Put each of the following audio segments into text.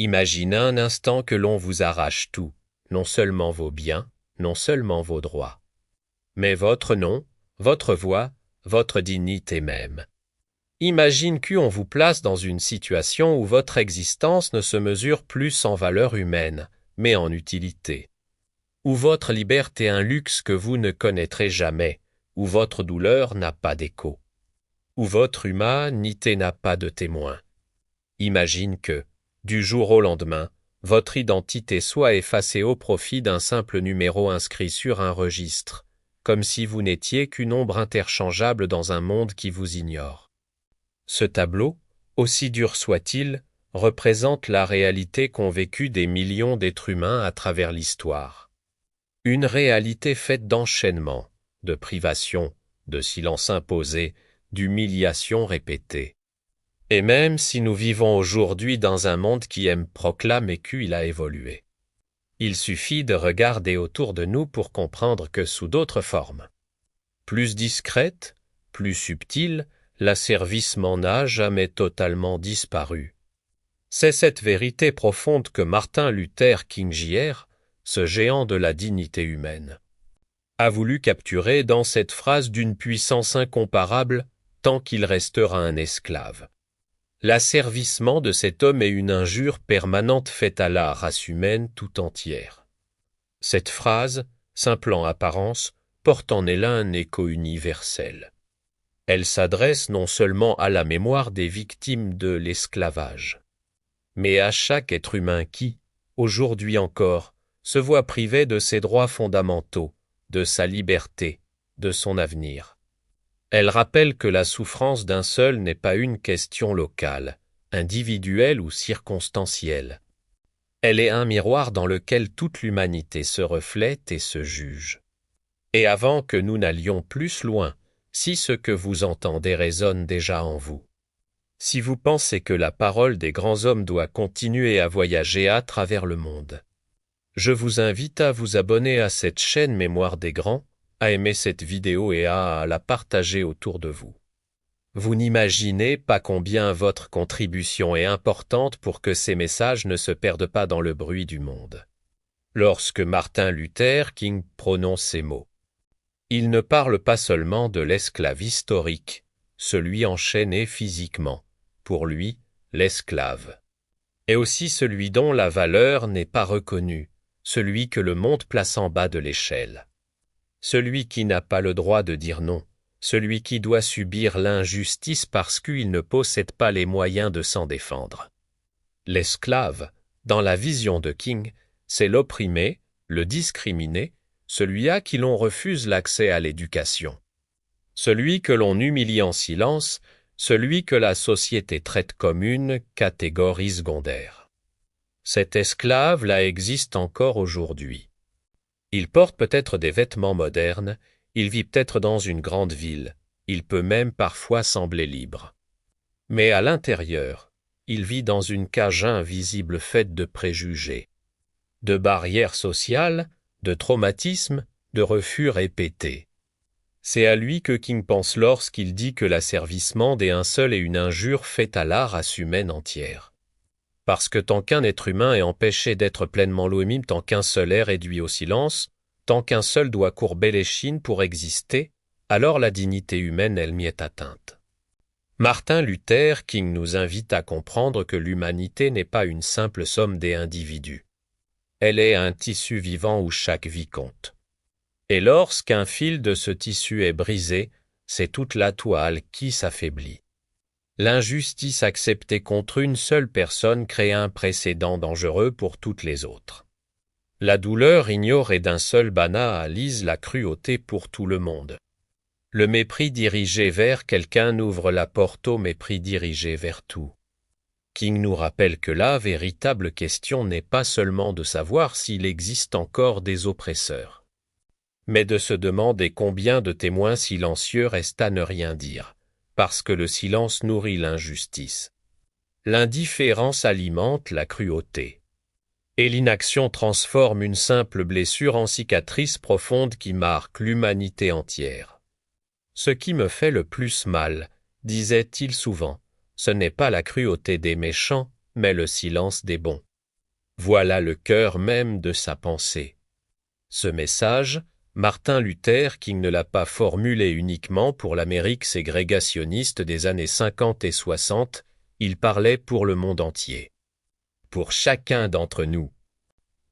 Imaginez un instant que l'on vous arrache tout, non seulement vos biens, non seulement vos droits, mais votre nom, votre voix, votre dignité même. Imagine qu'on vous place dans une situation où votre existence ne se mesure plus en valeur humaine, mais en utilité, où votre liberté est un luxe que vous ne connaîtrez jamais, où votre douleur n'a pas d'écho, où votre humanité n'a pas de témoin. Imagine que, du jour au lendemain, votre identité soit effacée au profit d'un simple numéro inscrit sur un registre, comme si vous n'étiez qu'une ombre interchangeable dans un monde qui vous ignore. Ce tableau, aussi dur soit-il, représente la réalité qu'ont vécue des millions d'êtres humains à travers l'histoire. Une réalité faite d'enchaînements, de privations, de silence imposé, d'humiliations répétées. Et même si nous vivons aujourd'hui dans un monde qui aime proclamer qu'il a évolué, il suffit de regarder autour de nous pour comprendre que sous d'autres formes, plus discrètes, plus subtiles, l'asservissement n'a jamais totalement disparu. C'est cette vérité profonde que Martin Luther King Jr., ce géant de la dignité humaine, a voulu capturer dans cette phrase d'une puissance incomparable tant qu'il restera un esclave. L'asservissement de cet homme est une injure permanente faite à la race humaine tout entière. Cette phrase, simple en apparence, porte en elle un écho universel. Elle s'adresse non seulement à la mémoire des victimes de l'esclavage, mais à chaque être humain qui, aujourd'hui encore, se voit privé de ses droits fondamentaux, de sa liberté, de son avenir. Elle rappelle que la souffrance d'un seul n'est pas une question locale, individuelle ou circonstancielle. Elle est un miroir dans lequel toute l'humanité se reflète et se juge. Et avant que nous n'allions plus loin, si ce que vous entendez résonne déjà en vous, si vous pensez que la parole des grands hommes doit continuer à voyager à travers le monde, je vous invite à vous abonner à cette chaîne Mémoire des Grands, à aimer cette vidéo et à la partager autour de vous. Vous n'imaginez pas combien votre contribution est importante pour que ces messages ne se perdent pas dans le bruit du monde. Lorsque Martin Luther King prononce ces mots, il ne parle pas seulement de l'esclave historique, celui enchaîné physiquement, pour lui, l'esclave, et aussi celui dont la valeur n'est pas reconnue, celui que le monde place en bas de l'échelle. Celui qui n'a pas le droit de dire non, celui qui doit subir l'injustice parce qu'il ne possède pas les moyens de s'en défendre. L'esclave, dans la vision de King, c'est l'opprimé, le discriminé, celui à qui l'on refuse l'accès à l'éducation. Celui que l'on humilie en silence, celui que la société traite comme une catégorie secondaire. Cet esclave-là existe encore aujourd'hui. Il porte peut-être des vêtements modernes, il vit peut-être dans une grande ville, il peut même parfois sembler libre. Mais à l'intérieur, il vit dans une cage invisible faite de préjugés, de barrières sociales, de traumatismes, de refus répétés. C'est à lui que King pense lorsqu'il dit que l'asservissement est un seul et une injure faite à la race humaine entière. Parce que tant qu'un être humain est empêché d'être pleinement lui-même, tant qu'un seul est réduit au silence, tant qu'un seul doit courber l'échine pour exister, alors la dignité humaine elle m'y est atteinte. Martin Luther King nous invite à comprendre que l'humanité n'est pas une simple somme des individus. Elle est un tissu vivant où chaque vie compte. Et lorsqu'un fil de ce tissu est brisé, c'est toute la toile qui s'affaiblit. L'injustice acceptée contre une seule personne crée un précédent dangereux pour toutes les autres. La douleur ignorée d'un seul banalise la cruauté pour tout le monde. Le mépris dirigé vers quelqu'un ouvre la porte au mépris dirigé vers tout. King nous rappelle que la véritable question n'est pas seulement de savoir s'il existe encore des oppresseurs, mais de se demander combien de témoins silencieux restent à ne rien dire, parce que le silence nourrit l'injustice. L'indifférence alimente la cruauté, et l'inaction transforme une simple blessure en cicatrice profonde qui marque l'humanité entière. Ce qui me fait le plus mal, disait-il souvent, ce n'est pas la cruauté des méchants, mais le silence des bons. Voilà le cœur même de sa pensée. Ce message, Martin Luther King ne l'a pas formulé uniquement pour l'Amérique ségrégationniste des années 50 et 60, il parlait pour le monde entier. Pour chacun d'entre nous.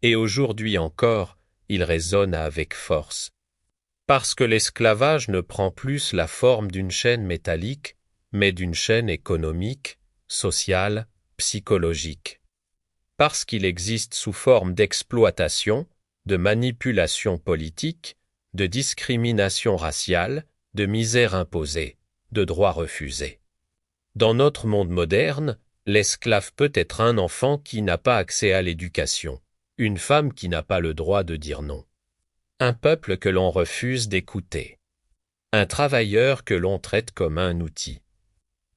Et aujourd'hui encore, il résonne avec force. Parce que l'esclavage ne prend plus la forme d'une chaîne métallique, mais d'une chaîne économique, sociale, psychologique. Parce qu'il existe sous forme d'exploitation, de manipulation politique, de discrimination raciale, de misère imposée, de droits refusés. Dans notre monde moderne, l'esclave peut être un enfant qui n'a pas accès à l'éducation, une femme qui n'a pas le droit de dire non, un peuple que l'on refuse d'écouter, un travailleur que l'on traite comme un outil,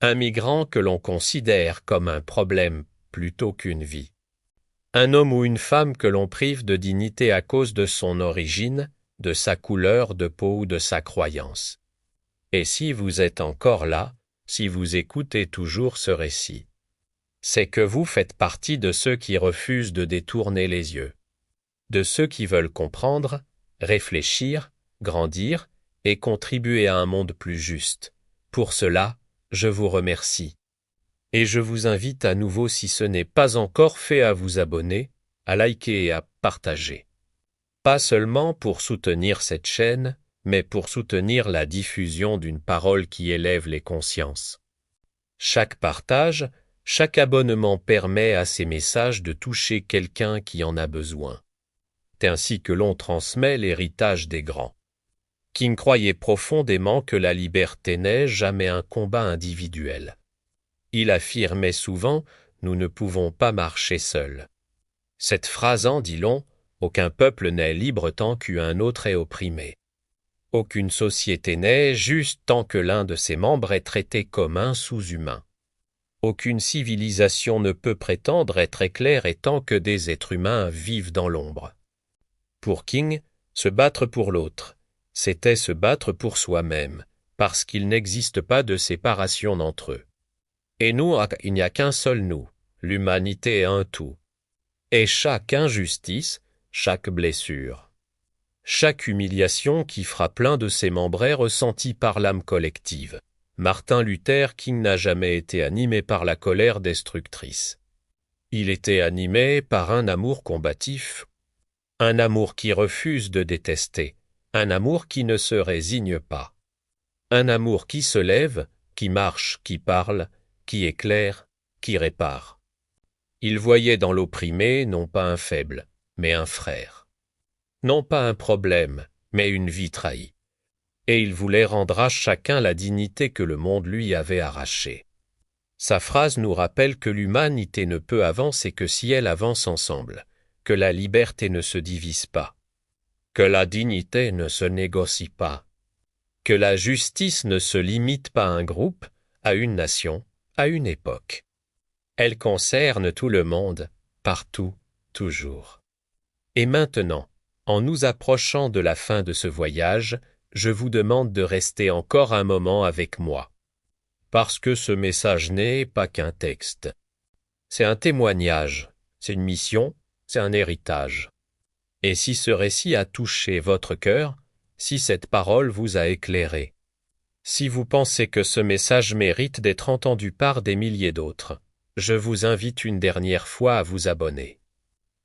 un migrant que l'on considère comme un problème plutôt qu'une vie, un homme ou une femme que l'on prive de dignité à cause de son origine, de sa couleur de peau ou de sa croyance. Et si vous êtes encore là, si vous écoutez toujours ce récit, c'est que vous faites partie de ceux qui refusent de détourner les yeux, de ceux qui veulent comprendre, réfléchir, grandir et contribuer à un monde plus juste. Pour cela, je vous remercie. Et je vous invite à nouveau, si ce n'est pas encore fait, à vous abonner, à liker et à partager. Pas seulement pour soutenir cette chaîne, mais pour soutenir la diffusion d'une parole qui élève les consciences. Chaque partage, chaque abonnement permet à ces messages de toucher quelqu'un qui en a besoin. C'est ainsi que l'on transmet l'héritage des grands. King croyait profondément que la liberté n'est jamais un combat individuel. Il affirmait souvent « Nous ne pouvons pas marcher seuls ». Cette phrase en dit long, aucun peuple n'est libre tant qu'un autre est opprimé. Aucune société n'est juste tant que l'un de ses membres est traité comme un sous-humain. Aucune civilisation ne peut prétendre être éclair et tant que des êtres humains vivent dans l'ombre. Pour King, se battre pour l'autre, c'était se battre pour soi-même, parce qu'il n'existe pas de séparation d'entre eux. Et nous, il n'y a qu'un seul nous, l'humanité est un tout. Et chaque injustice, chaque blessure, chaque humiliation qui frappe l'un de ses membres est ressentie par l'âme collective. Martin Luther King n'a jamais été animé par la colère destructrice. Il était animé par un amour combatif, un amour qui refuse de détester, un amour qui ne se résigne pas, un amour qui se lève, qui marche, qui parle, qui éclaire, qui répare. Il voyait dans l'opprimé non pas un faible, mais un frère. Non pas un problème, mais une vie trahie. Et il voulait rendre à chacun la dignité que le monde lui avait arrachée. Sa phrase nous rappelle que l'humanité ne peut avancer que si elle avance ensemble, que la liberté ne se divise pas, que la dignité ne se négocie pas, que la justice ne se limite pas à un groupe, à une nation, à une époque. Elle concerne tout le monde, partout, toujours. Et maintenant, en nous approchant de la fin de ce voyage, je vous demande de rester encore un moment avec moi. Parce que ce message n'est pas qu'un texte. C'est un témoignage, c'est une mission, c'est un héritage. Et si ce récit a touché votre cœur, si cette parole vous a éclairé, si vous pensez que ce message mérite d'être entendu par des milliers d'autres, je vous invite une dernière fois à vous abonner,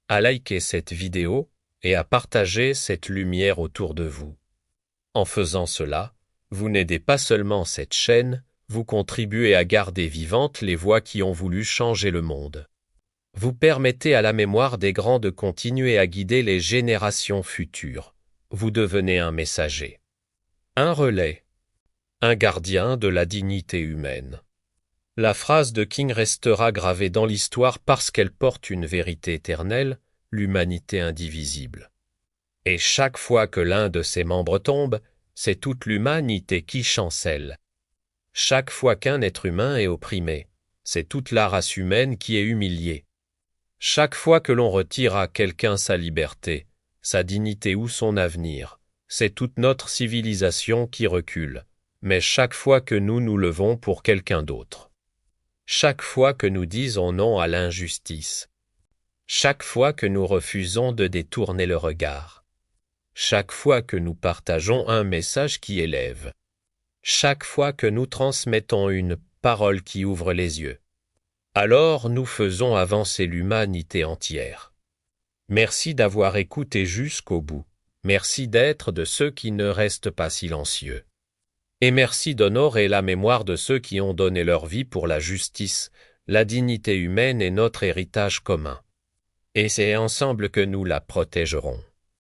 à liker cette vidéo et à partager cette lumière autour de vous. En faisant cela, vous n'aidez pas seulement cette chaîne, vous contribuez à garder vivantes les voix qui ont voulu changer le monde. Vous permettez à la mémoire des grands de continuer à guider les générations futures. Vous devenez un messager, un relais, un gardien de la dignité humaine. La phrase de King restera gravée dans l'histoire parce qu'elle porte une vérité éternelle, l'humanité indivisible. Et chaque fois que l'un de ses membres tombe, c'est toute l'humanité qui chancelle. Chaque fois qu'un être humain est opprimé, c'est toute la race humaine qui est humiliée. Chaque fois que l'on retire à quelqu'un sa liberté, sa dignité ou son avenir, c'est toute notre civilisation qui recule. Mais chaque fois que nous nous levons pour quelqu'un d'autre, chaque fois que nous disons non à l'injustice, chaque fois que nous refusons de détourner le regard, chaque fois que nous partageons un message qui élève, chaque fois que nous transmettons une parole qui ouvre les yeux, alors nous faisons avancer l'humanité entière. Merci d'avoir écouté jusqu'au bout. Merci d'être de ceux qui ne restent pas silencieux. Et merci d'honorer la mémoire de ceux qui ont donné leur vie pour la justice, la dignité humaine et notre héritage commun. Et c'est ensemble que nous la protégerons.